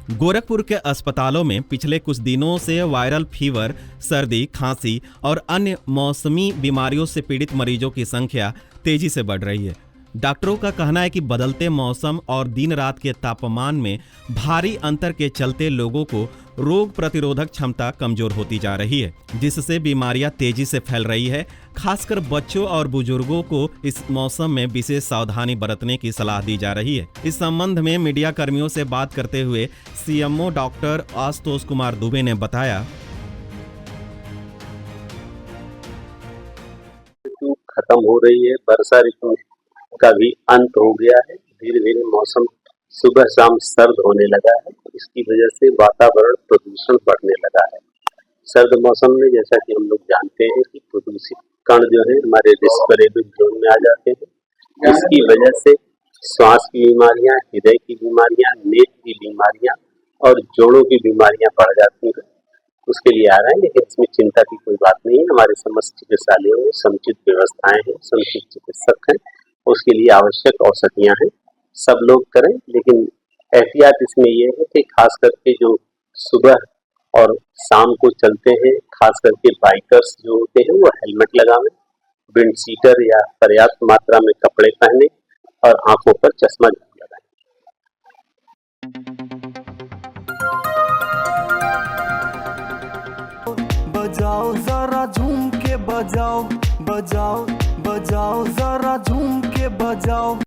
गोरखपुर के अस्पतालों में पिछले कुछ दिनों से वायरल फीवर, सर्दी, खांसी और अन्य मौसमी बीमारियों से पीड़ित मरीजों की संख्या तेजी से बढ़ रही है। डॉक्टरों का कहना है कि बदलते मौसम और दिन रात के तापमान में भारी अंतर के चलते लोगों को रोग प्रतिरोधक क्षमता कमजोर होती जा रही है, जिससे बीमारियां तेजी से फैल रही है। खासकर बच्चों और बुजुर्गों को इस मौसम में विशेष सावधानी बरतने की सलाह दी जा रही है। इस संबंध में मीडिया कर्मियों से बात करते हुए सीएमओ डॉक्टर आशुतोष कुमार दुबे ने बताया, ऋतु खत्म हो रही है, वर्षा ऋतु का भी अंत हो गया है। धीरे धीरे मौसम सुबह शाम सर्द होने लगा है। इसकी वजह से वातावरण प्रदूषण बढ़ने लगा है। सर्द मौसम में जैसा कि हम लोग जानते हैं कि प्रदूषित कण जो है हमारे रेस्पिरेटरी जोन में आ जाते हैं। इसकी वजह से श्वास की बीमारियां, हृदय की बीमारियां, नेत्र की बीमारियां और जोड़ों की बीमारियां बढ़ जाती हैं। उसके लिए आ रहा है, लेकिन इसमें चिंता की कोई बात नहीं है। हमारे समस्त चिकित्सालयों में समुचित व्यवस्थाएं हैं, समुचित चिकित्सक हैं, उसके लिए आवश्यक औषधियां हैं। सब लोग करें, लेकिन एहतियात इसमें यह है कि खास करके जो सुबह और शाम को चलते हैं, खास करके बाइकर्स जो होते हैं वो हेलमेट लगावें, विंड शीटर या पर्याप्त मात्रा में कपड़े पहने और आंखों पर चश्मा लगाएं। बजाओ जरा झूम के बजाओ, बजाओ बजाओ जरा झूम के बजाओ।